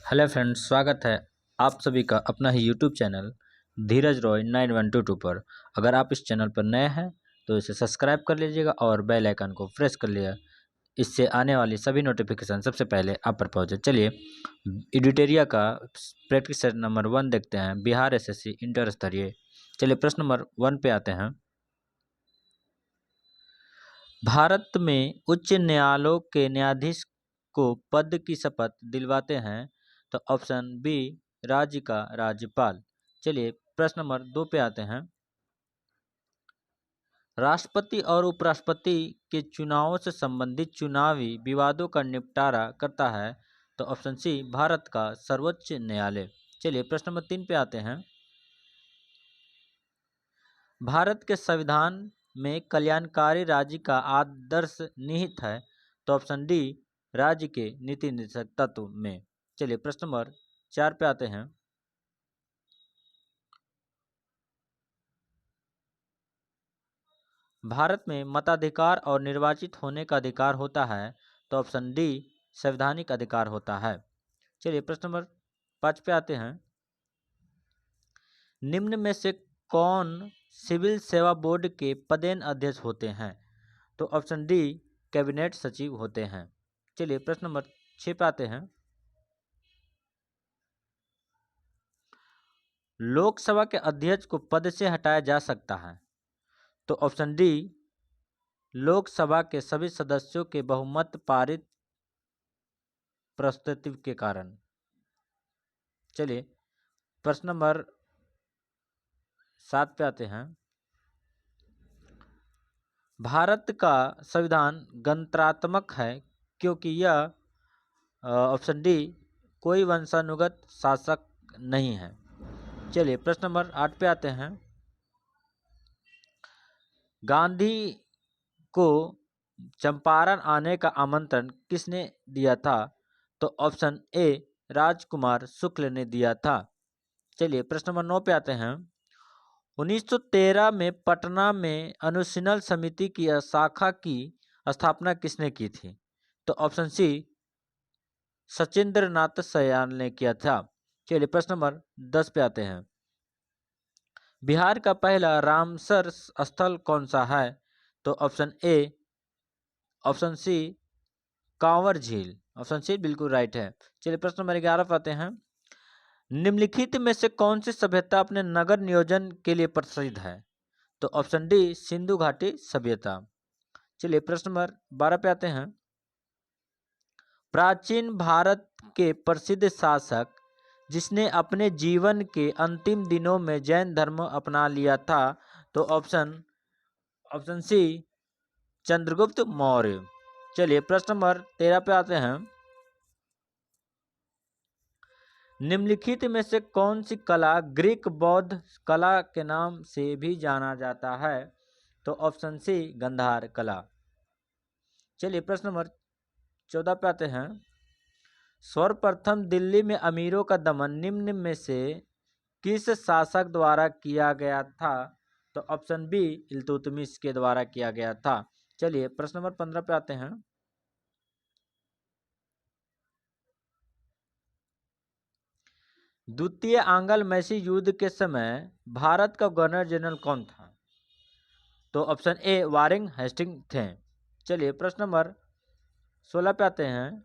Hello friends, स्वागत है आप सभी का अपना ही यूट्यूब चैनल धीरज रॉय 9122 पर। अगर आप इस चैनल पर नए हैं तो इसे सब्सक्राइब कर लीजिएगा और बेल आइकन को प्रेस कर लिया। इससे आने वाली सभी नोटिफिकेशन सबसे पहले आप पर पहुंचे। चलिए एडिटेरिया का प्रैक्टिस सेट नंबर 1 देखते हैं, बिहार एसएससी इंटर स्तरीय। चलिए प्रश्न नंबर 1 पे आते हैं। भारत में उच्च न्यायालयों के न्यायाधीश को पद की शपथ दिलवाते हैं? तो ऑप्शन बी, राज्य का राज्यपाल। चलिए प्रश्न नंबर 2 पे आते हैं। राष्ट्रपति और उपराष्ट्रपति के चुनावों से संबंधित चुनावी विवादों का निपटारा करता है? तो ऑप्शन सी, भारत का सर्वोच्च न्यायालय। चलिए प्रश्न नंबर 3 पे आते हैं। भारत के संविधान में कल्याणकारी राज्य का आदर्श निहित है? तो ऑप्शन डी, राज्य के नीति निर्देशक तत्व में। चलिए प्रश्न नंबर 4 पे आते हैं। भारत में मताधिकार और निर्वाचित होने का अधिकार होता है? तो ऑप्शन डी, संवैधानिक अधिकार होता है। चलिए प्रश्न नंबर 5 पे आते हैं। निम्न में से कौन सिविल सेवा बोर्ड के पदेन अध्यक्ष होते हैं? तो ऑप्शन डी, कैबिनेट सचिव होते हैं। चलिए प्रश्न नंबर 6 पे आते हैं। लोकसभा के अध्यक्ष को पद से हटाया जा सकता है? तो ऑप्शन डी, लोकसभा के सभी सदस्यों के बहुमत पारित प्रस्ताव के कारण। चलिए प्रश्न नंबर 7 पे आते हैं। भारत का संविधान गणतंत्रात्मक है क्योंकि यह ऑप्शन डी, कोई वंशानुगत शासक नहीं है। चलिए प्रश्न नंबर 8 पे आते हैं। गांधी को चंपारण आने का आमंत्रण किसने दिया था? तो ऑप्शन ए, राजकुमार शुक्ल ने दिया था। चलिए प्रश्न नंबर 9 पे आते हैं। 1913 में पटना में अनुशीलन समिति की शाखा की स्थापना किसने की थी? तो ऑप्शन सी, सचिंद्र नाथ सयान ने किया था। चलिए प्रश्न नंबर 10 पे आते हैं। बिहार का पहला रामसर स्थल कौन सा है? तो option A, option C, Kanwar झील। ऑप्शन सी बिल्कुल राइट है। चलिए प्रश्न नंबर 11 पे आते हैं। निम्नलिखित में से कौन सी सभ्यता अपने नगर नियोजन के लिए प्रसिद्ध है? तो ऑप्शन डी, सिंधु घाटी सभ्यता। चलिए प्रश्न नंबर 12 पे आते हैं। प्राचीन भारत के प्रसिद्ध शासक जिसने अपने जीवन के अंतिम दिनों में जैन धर्म अपना लिया था? तो ऑप्शन सी, चंद्रगुप्त मौर्य। चलिए प्रश्न नंबर 13 पे आते हैं। निम्नलिखित में से कौन सी कला ग्रीक बौद्ध कला के नाम से भी जाना जाता है? तो ऑप्शन सी, गंधार कला। चलिए प्रश्न नंबर 14 पे आते हैं। सर्वप्रथम दिल्ली में अमीरों का दमन निम्न में से किस शासक द्वारा किया गया था? तो ऑप्शन बी, इल्तुतमिश के द्वारा किया गया था। चलिए प्रश्न नंबर 15 पे आते हैं। द्वितीय आंग्ल मैसी युद्ध के समय भारत का गवर्नर जनरल कौन था? तो ऑप्शन ए, वारेन हेस्टिंग थे। चलिए प्रश्न नंबर 16 पे आते हैं।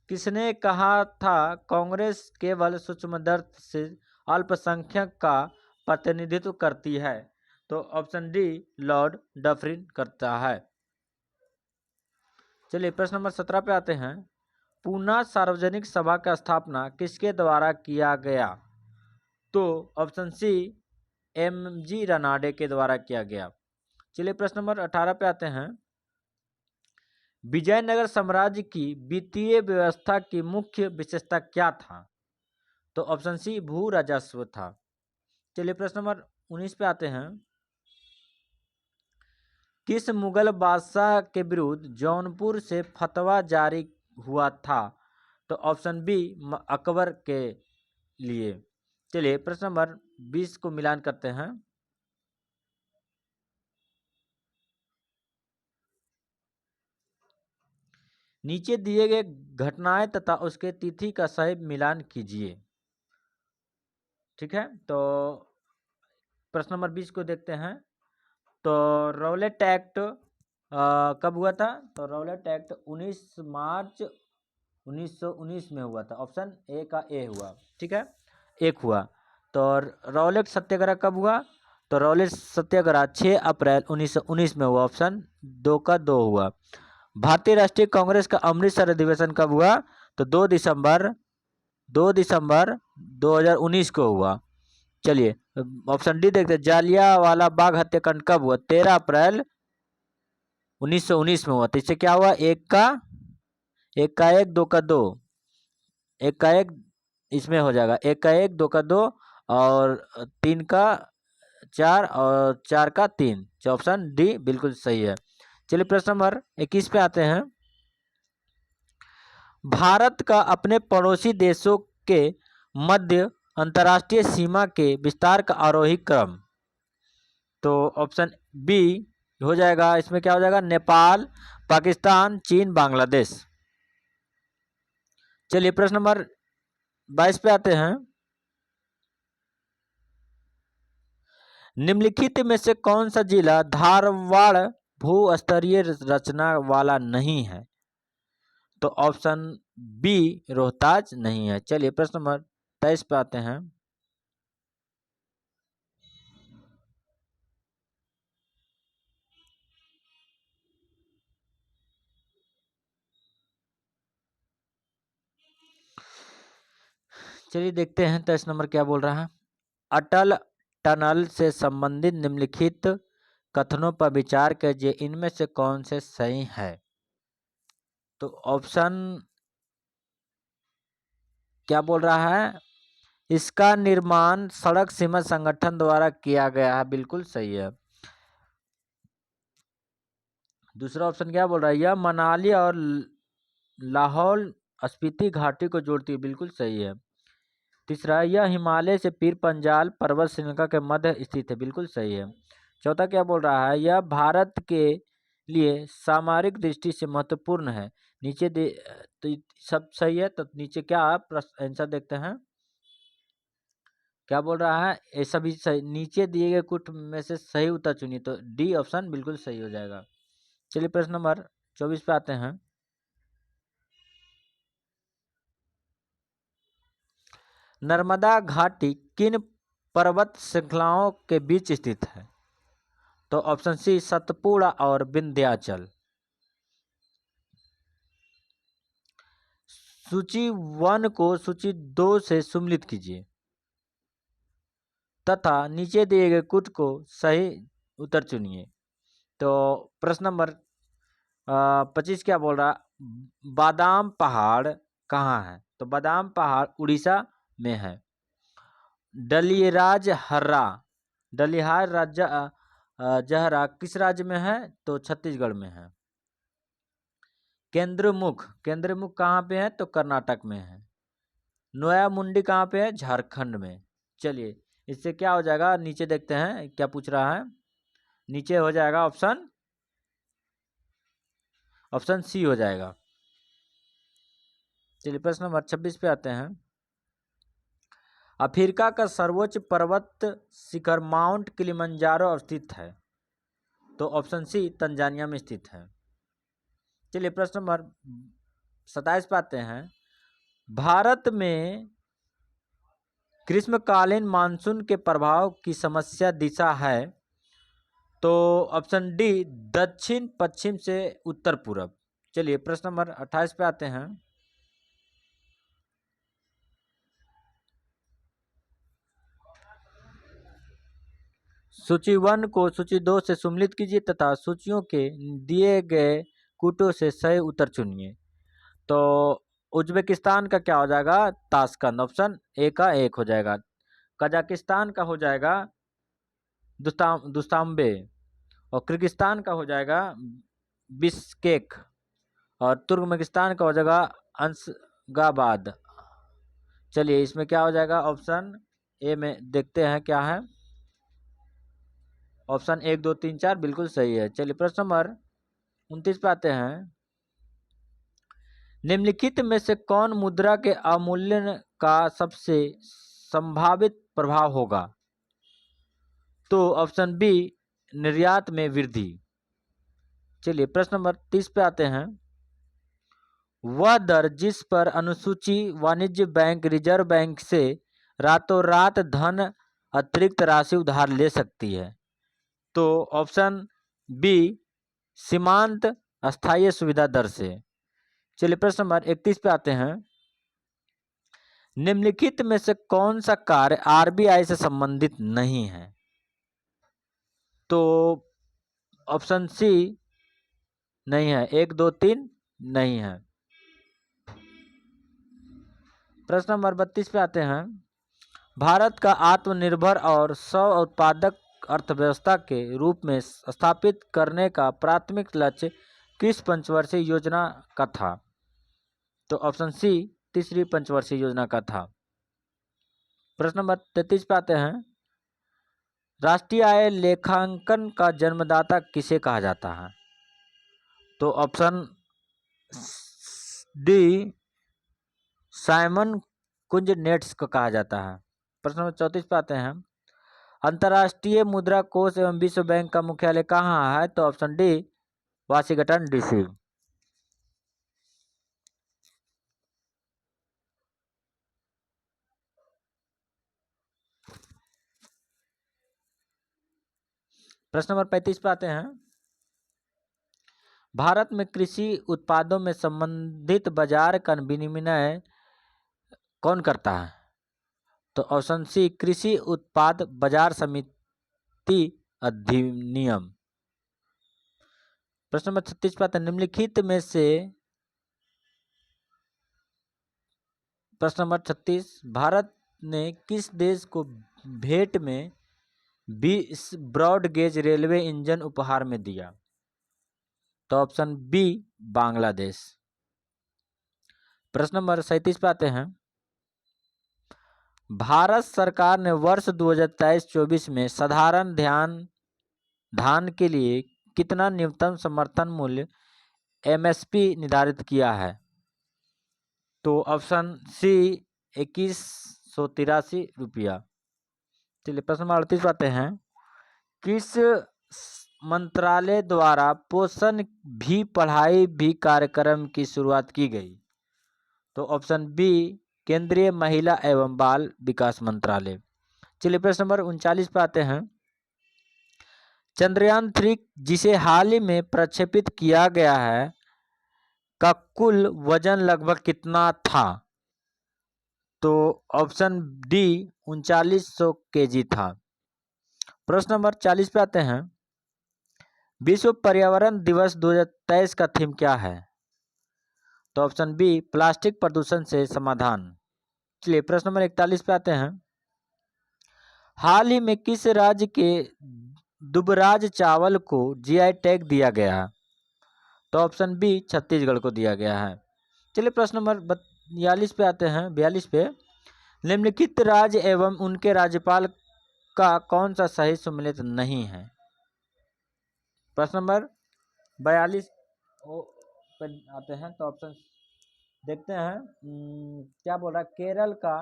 किसने कहा था कांग्रेस केवल सूक्ष्मदर्शी से अल्पसंख्यक का प्रतिनिधित्व करती है? तो ऑप्शन डी, लॉर्ड डफरिन करता है। चलिए प्रश्न नंबर 17 पे आते हैं। पूना सार्वजनिक सभा का स्थापना किसके द्वारा किया गया? तो ऑप्शन सी, एम.जी. रनाडे के द्वारा किया गया। चलिए प्रश्न नंबर 18 पे आते हैं। विजयनगर साम्राज्य की वित्तीय व्यवस्था की मुख्य विशेषता क्या था? तो ऑप्शन सी, भू राजस्व था। चलिए प्रश्न नंबर 19 पे आते हैं। किस मुगल बादशाह के विरुद्ध जौनपुर से फतवा जारी हुआ था? तो ऑप्शन बी, अकबर के लिए। चलिए प्रश्न नंबर 20 को मिलान करते हैं। नीचे दिए गए घटनाएं तथा उसके तिथि का सही मिलान कीजिए। ठीक है, तो प्रश्न नंबर 20 को देखते हैं। तो रौलेट एक्ट कब हुआ था? तो रौलेट एक्ट 19 मार्च 1919 में हुआ था। ऑप्शन ए का ए हुआ। ठीक है, एक हुआ। तो रौलेट सत्याग्रह कब हुआ? तो रौलेट सत्याग्रह 6 अप्रैल 1919 में हुआ। ऑप्शन 2 का 2 हुआ। भारतीय राष्ट्रीय कांग्रेस का अमृतसर अधिवेशन कब हुआ? तो 2 दिसंबर 2019 को हुआ। चलिए ऑप्शन डी देखते हैं। जालियांवाला बाग हत्याकांड कब हुआ? 13 अप्रैल 1919 में हुआ। तो इससे क्या हुआ? एक का एक, दो का दो, एक का एक इसमें हो जाएगा। एक का एक, दो का दो, और 3 का 4, और 4 का 3। ऑप्शन डी बिल्कुल सही है। चलिए प्रश्न नंबर 21 पे आते हैं। भारत का अपने पड़ोसी देशों के मध्य अंतर्राष्ट्रीय सीमा के विस्तार का आरोही क्रम। तो ऑप्शन बी हो जाएगा। इसमें क्या हो जाएगा? नेपाल, पाकिस्तान, चीन, बांग्लादेश। चलिए प्रश्न नंबर 22 पे आते हैं। निम्नलिखित में से कौन सा जिला धारवाड़ भू-स्तरीय रचना वाला नहीं है? तो ऑप्शन बी रोहतास नहीं है। चलिए प्रश्न नंबर 23 पे आते हैं। चलिए देखते हैं 23 नंबर क्या बोल रहा है। अटल टनल से संबंधित निम्नलिखित कथनों पर विचार कीजिए, इनमें से कौन से सही है? तो ऑप्शन क्या बोल रहा है? इसका निर्माण सड़क सीमा संगठन द्वारा किया गया है। बिल्कुल सही है। दूसरा ऑप्शन क्या बोल रहा है? यह मनाली और लाहौल स्पीति घाटी को जोड़ती है। बिल्कुल सही है। तीसरा, यह हिमालय से पीर पंजाल पर्वत श्रृंखला के मध्य स्थित है। बिल्कुल सही है। चौथा क्या बोल रहा है? यह भारत के लिए सामरिक दृष्टि से महत्वपूर्ण है। नीचे दे तो सब सही है। तो नीचे क्या प्रश्न आंसर देखते हैं। क्या बोल रहा है? ये सभी सही। नीचे दिए गए कुछ में से सही उत्तर चुनिए। तो डी ऑप्शन बिल्कुल सही हो जाएगा। चलिए प्रश्न नंबर 24 पे आते हैं। नर्मदा घाटी किन पर्वत श्रृंखलाओं के बीच स्थित है? तो ऑप्शन सी सतपुड़ा और विंध्याचल। सूची 1 को सूची 2 से सम्मिलित कीजिए तथा नीचे दिए गए कुछ को सही उत्तर चुनिए। तो प्रश्न नंबर 25 क्या बोल रहा? बादाम पहाड़ कहाँ है? तो बादाम पहाड़ उड़ीसा में है। डलियराज हर्रा डलिहार राज्य जहरा किस राज्य में है? तो छत्तीसगढ़ में है। केंद्रमुख कहाँ पे है? तो कर्नाटक में है। नोया मुंडी कहाँ पे है? झारखंड में। चलिए इससे क्या हो जाएगा? नीचे देखते हैं क्या पूछ रहा है। नीचे हो जाएगा ऑप्शन सी हो जाएगा। चलिए प्रश्न नंबर 26 पे आते हैं। अफ्रीका का सर्वोच्च पर्वत शिखर माउंट किलिमंजारो अवस्थित है। तो ऑप्शन सी तंजानिया में स्थित है। चलिए प्रश्न नंबर 27 पे आते हैं। भारत में ग्रीष्मकालीन मानसून के प्रभाव की समस्या दिशा है। तो ऑप्शन डी दक्षिण पश्चिम से उत्तर पूर्व। चलिए प्रश्न नंबर 28 पे आते हैं। सूची 1 को सूची 2 से सम्मिलित कीजिए तथा सूचियों के दिए गए कूटों से सही उत्तर चुनिए। तो उज्बेकिस्तान का क्या हो जाएगा? ताशकंद। ऑप्शन ए का एक हो जाएगा। कजाकिस्तान का हो जाएगा दुस्तांबे, और किर्गिस्तान का हो जाएगा बिश्केक, और तुर्कमेनिस्तान का हो जाएगा अंशगाबाद। चलिए इसमें क्या हो जाएगा? ऑप्शन ए में देखते हैं क्या है। ऑप्शन 1 2 3 4 बिल्कुल सही है। चलिए प्रश्न नंबर 29 पे आते हैं। निम्नलिखित में से कौन मुद्रा के अवमूल्यन का सबसे संभावित प्रभाव होगा? तो ऑप्शन बी, निर्यात में वृद्धि। चलिए प्रश्न नंबर 30 पे आते हैं। वह दर जिस पर अनुसूची वाणिज्य बैंक रिजर्व बैंक से रातों रात धन अतिरिक्त राशि उधार ले सकती है। तो ऑप्शन बी, सीमांत अस्थायी सुविधा दर से। चलिए प्रश्न नंबर 31 पे आते हैं। निम्नलिखित में से कौन सा कार्य आरबीआई से संबंधित नहीं है? तो ऑप्शन सी नहीं है, 1 2 3 नहीं है। प्रश्न नंबर 32 पे आते हैं। भारत का आत्मनिर्भर और स्व उत्पादक अर्थव्यवस्था के रूप में स्थापित करने का प्राथमिक लक्ष्य किस पंचवर्षीय योजना का था? तो ऑप्शन सी, तीसरी पंचवर्षीय योजना का था। प्रश्न नंबर 33 पे आते हैं। राष्ट्रीय आय लेखांकन का जन्मदाता किसे कहा जाता है? तो ऑप्शन डी, साइमन कुंजनेट्स को कहा जाता है। प्रश्न नंबर 34 पे आते हैं। अंतर्राष्ट्रीय मुद्रा कोष एवं विश्व बैंक का मुख्यालय कहाँ है? तो ऑप्शन डी, वाशिंगटन डीसी। प्रश्न नंबर 35 पे आते हैं। भारत में कृषि उत्पादों में संबंधित बाजार का विनियमन कौन करता है? तो ऑप्शन सी, कृषि उत्पाद बाजार समिति अधिनियम। प्रश्न नंबर 36 पे आते हैं। निम्नलिखित में से प्रश्न नंबर 36, भारत ने किस देश को भेंट में 20 ब्रॉड गेज रेलवे इंजन उपहार में दिया? तो ऑप्शन बी, बांग्लादेश। प्रश्न नंबर 37 पे आते हैं। भारत सरकार ने वर्ष 2023-24 में साधारण धान के लिए कितना न्यूनतम समर्थन मूल्य एमएसपी निर्धारित किया है? तो ऑप्शन सी, 2183 रुपया। चलिए प्रश्न नंबर 38 आते हैं। किस मंत्रालय द्वारा पोषण भी पढ़ाई भी कार्यक्रम की शुरुआत की गई? तो ऑप्शन बी, केंद्रीय महिला एवं बाल विकास मंत्रालय। चलिए प्रश्न नंबर 39 पे आते हैं। चंद्रयान 3 जिसे हाल ही में प्रक्षेपित किया गया है का कुल वजन लगभग कितना था? तो ऑप्शन डी, 3900 केजी था। प्रश्न नंबर 40 पे आते हैं। विश्व पर्यावरण दिवस 2023 का थीम क्या है? तो ऑप्शन बी, प्लास्टिक प्रदूषण से समाधान। चलिए प्रश्न नंबर 41 पे आते हैं। हाल ही में किस राज्य के दुबराज चावल को जीआई टैग दिया गया? तो ऑप्शन बी, छत्तीसगढ़ को दिया गया है। चलिए प्रश्न नंबर 42 पे आते हैं। 42 पे, निम्नलिखित राज्य एवं उनके राज्यपाल का कौन सा सही सम्मिलित नहीं है? प्रश्न नंबर 42 पे आते हैं। तो ऑप्शन देखते हैं। क्या बोल रहा है? केरल का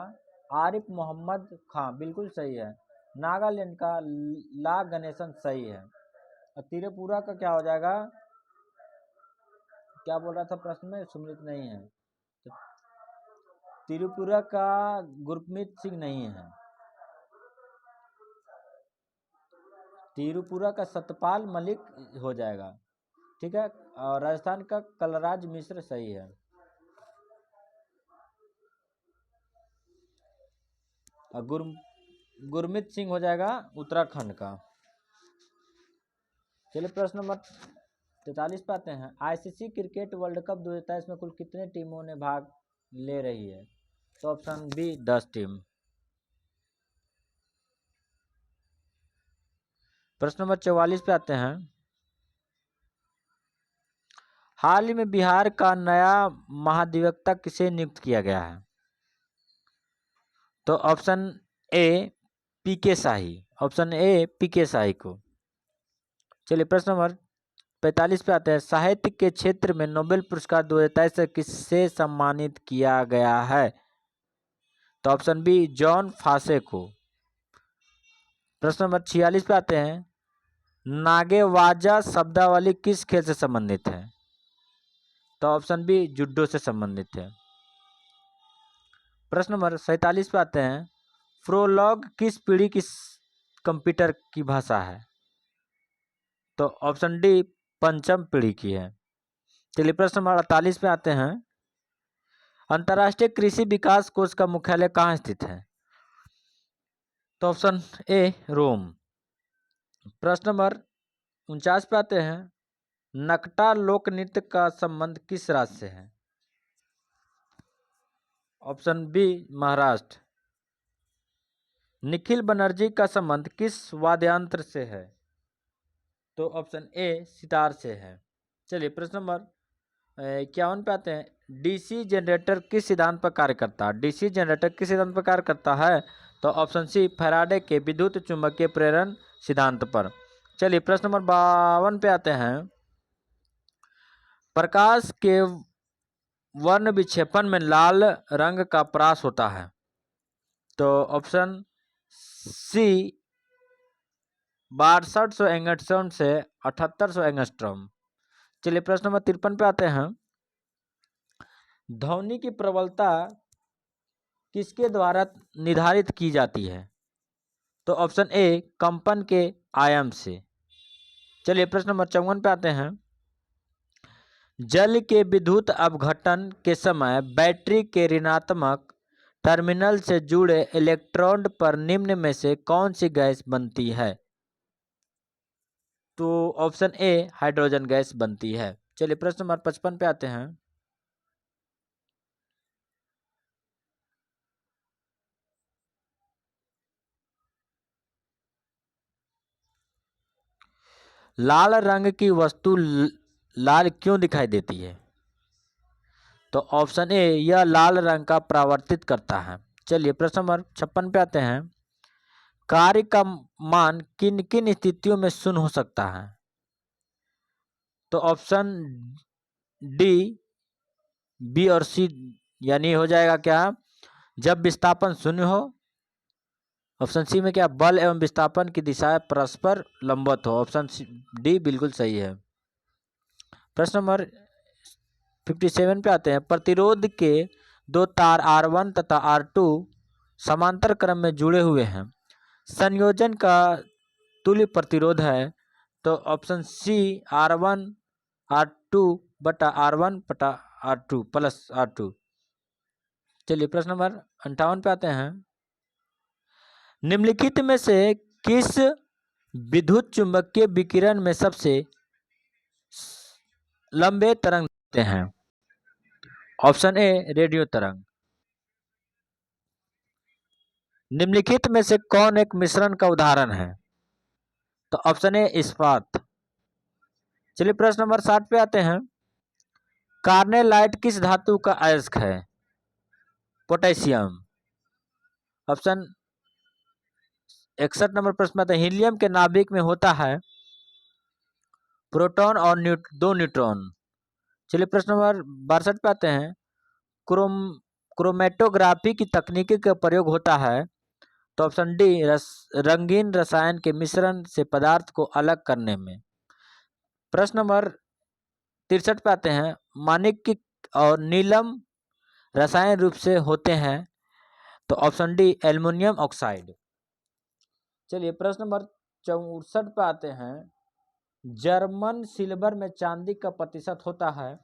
आरिफ मोहम्मद खान बिल्कुल सही है। नागालैंड का ला गणेशन सही है। और त्रिपुरा का क्या हो जाएगा? क्या बोल रहा था प्रश्न में? सम्मिलित नहीं है। तो त्रिपुरा का गुरमीत सिंह नहीं है। त्रिपुरा का सतपाल मलिक हो जाएगा। ठीक है। और राजस्थान का कलराज मिश्र सही है। और गुरमीत सिंह हो जाएगा उत्तराखंड का। चलिए प्रश्न नंबर 43 पे आते हैं। आईसीसी क्रिकेट वर्ल्ड कप 2023 में कुल कितने टीमों ने भाग ले रही है? तो ऑप्शन बी, 10 टीम। प्रश्न नंबर 44 पे आते हैं। हाल ही में बिहार का नया महाधिवक्ता किसे नियुक्त किया गया है? तो option A, PK shahi. Option A, पीके शाही को। चलिए प्रश्न नंबर 45 पे आते हैं, साहित्य के क्षेत्र में नोबेल पुरस्कार 2023 किससे सम्मानित किया गया है? तो ऑप्शन बी जॉन फासे को। प्रश्न नंबर 46 पे आते हैं, नागेवाजा शब्दावली किस खेल से संबंधित है? तो ऑप्शन बी जुडो से संबंधित है। प्रश्न नंबर 47 पे आते हैं, प्रोलॉग किस पीढ़ी की कंप्यूटर की भाषा है? तो ऑप्शन डी पंचम पीढ़ी की है। चलिए प्रश्न नंबर 48 पे आते हैं, अंतर्राष्ट्रीय कृषि विकास कोष का मुख्यालय कहाँ स्थित है? तो ऑप्शन ए रोम। प्रश्न नंबर 49 पे आते हैं, नकटा लोक नृत्य का संबंध किस राज्य से है? Option B Maharashtra. निखिल बनर्जी का संबंध किस वाद्ययंत्र से है? तो ऑप्शन ए सितार से है। चलिए प्रश्न नंबर 51 पे आते हैं, डीसी जनरेटर किस सिद्धांत पर कार्य करता है? डीसी जनरेटर किस सिद्धांत पर कार्य करता है? तो ऑप्शन सी फैराडे के विद्युत चुंबकीय प्रेरण सिद्धांत पर। चलिए प्रश्न नंबर 52 पे आते हैं, प्रकाश के वर्ण विक्षेपण में लाल रंग का परास होता है। तो ऑप्शन सी 6200 एंगस्ट्रॉम से 7800 एंगस्ट्रॉम। चलिए प्रश्न नंबर 53 पे आते हैं, ध्वनि की प्रबलता किसके द्वारा निर्धारित की जाती है? तो ऑप्शन ए कंपन के आयाम से। चलिए प्रश्न नंबर 54 पे आते हैं, जल के विद्युत अपघटन के समय बैटरी के ऋणात्मक टर्मिनल से जुड़े इलेक्ट्रोड पर निम्न में से कौन सी गैस बनती है? तो ऑप्शन ए हाइड्रोजन गैस बनती है। चलिए प्रश्न नंबर 55 पे आते हैं, लाल रंग की वस्तु लाल क्यों दिखाई देती है? तो ऑप्शन ए यह लाल रंग का परावर्तित करता है। चलिए प्रश्न नंबर 56 पे आते हैं, कार्य का मान किन किन स्थितियों में शून्य हो सकता है? तो ऑप्शन डी बी और सी, यानी हो जाएगा क्या, जब विस्थापन शून्य हो। ऑप्शन सी में क्या, बल एवं विस्थापन की दिशाएं परस्पर लंबवत हो। ऑप्शन डी बिल्कुल सही है। प्रश्न नंबर 57 पे आते हैं, प्रतिरोध के दो तार R1 तथा R2 समांतर क्रम में जुड़े हुए हैं, संयोजन का तुल्य प्रतिरोध है। तो ऑप्शन सी R1 R2 बटा R1 बटा R2 प्लस R2। चलिए प्रश्न नंबर 58 पे आते हैं, निम्नलिखित में से किस विद्युत चुंबकीय विकिरण में सबसे लंबे तरंग होते हैं? ऑप्शन ए रेडियो तरंग। निम्नलिखित में से कौन एक मिश्रण का उदाहरण है? तो ऑप्शन ए इस्पात। चलिए प्रश्न नंबर 60 पे आते हैं, कार्नेलाइट किस धातु का अयस्क है? पोटेशियम। ऑप्शन 61 नंबर प्रश्न आता है, हीलियम के नाभिक में होता है प्रोटॉन और दो न्यूट्रॉन। चलिए प्रश्न नंबर 62 पे आते हैं, क्रोमेटोग्राफी की तकनीक का प्रयोग होता है। तो ऑप्शन डी रंगीन रसायन के मिश्रण से पदार्थ को अलग करने में। प्रश्न नंबर 63 पे आते हैं, माणिक्य और नीलम रसायन रूप से होते हैं। तो ऑप्शन डी एल्युमिनियम ऑक्साइड। चलिए प्रश्न नंबर 64 पे आते हैं, जर्मन सिल्वर में चांदी का प्रतिशत होता है।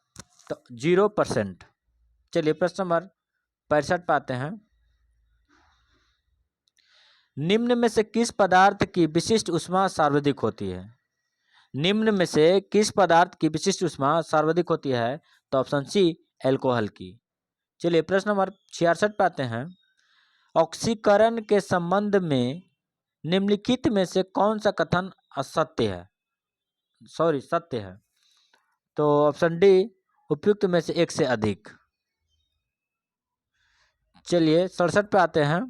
तो 0%। चलिए प्रश्न नंबर 65 पे आते हैं, निम्न में से किस पदार्थ की विशिष्ट ऊष्मा सर्वाधिक होती है? निम्न में से किस पदार्थ की विशिष्ट ऊष्मा सर्वाधिक होती है? तो ऑप्शन सी एल्कोहल की। चलिए प्रश्न नंबर 66 पे आते हैं, ऑक्सीकरण के संबंध में निम्नलिखित में से कौन सा कथन असत्य है, सत्य है? तो ऑप्शन डी उपयुक्त में से एक से अधिक। चलिए 67 पे आते हैं,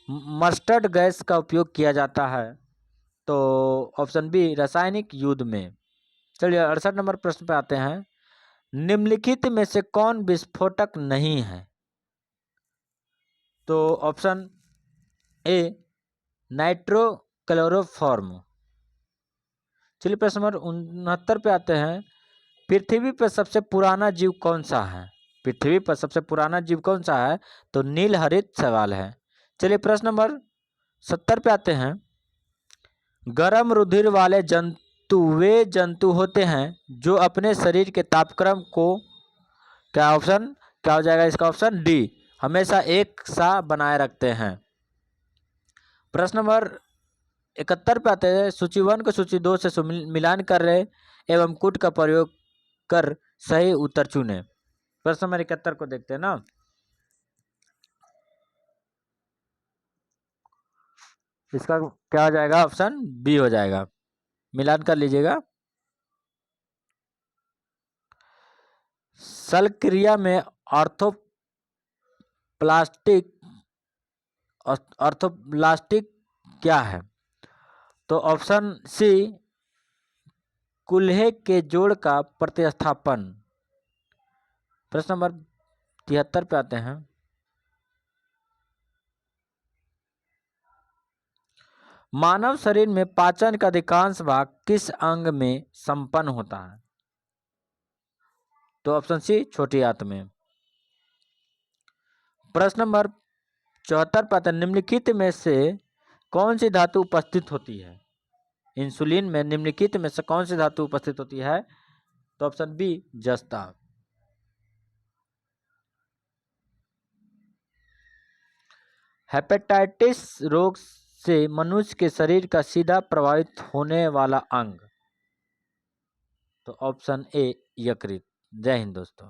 मस्टर्ड गैस का उपयोग किया जाता है। तो ऑप्शन बी रासायनिक युद्ध में। चलिए 68 नंबर प्रश्न पे आते हैं। निम्नलिखित में से कौन विस्फोटक नहीं है? तो ऑप्शन ए नाइट्रोक्लोरोफॉर्म। चलिए प्रश्न नंबर 69 पे आते हैं। पृथ्वी पर सबसे पुराना जीव कौन सा है? पृथ्वी पर सबसे पुराना जीव कौन सा है? तो नील हरित सवाल है। चलिए प्रश्न नंबर 70 पे आते हैं। गर्म रुधिर वाले जंतु वे जंतु होते हैं जो अपने शरीर के तापक्रम को, क्या ऑप्शन क्या हो जाएगा इसका? ऑप्शन डी, हमेशा एक सा बनाए रखते हैं। प्रश्न नंबर 71 पे आते हैं। सूची 1 को सूची 2 से मिलान कर रहे एवं कूट का प्रयोग कर सही उत्तर चुने। प्रश्न नंबर 71 को देखते हैं ना। इसका क्या हो जाएगा? ऑप्शन बी हो जाएगा। मिलान कर लीजिएगा। शल्यक्रिया में ऑर्थोप्लास्टिक क्या है? तो ऑप्शन सी कूल्हे के जोड़ का प्रतिस्थापन। प्रश्न नंबर 73 पे आते हैं। मानव शरीर में पाचन का अधिकांश भाग किस अंग में संपन्न होता है? तो ऑप्शन सी छोटी आंत में। प्रश्न नंबर 74 पर निम्नलिखित में से कौन सी धातु उपस्थित होती है? इंसुलिन में निम्नलिखित में से कौन सी धातु उपस्थित होती है? तो ऑप्शन बी जस्ता। हेपेटाइटिस रोग से मनुष्य के शरीर का सीधा प्रभावित होने वाला अंग। तो ऑप्शन ए यकृत। जय हिंद दोस्तों।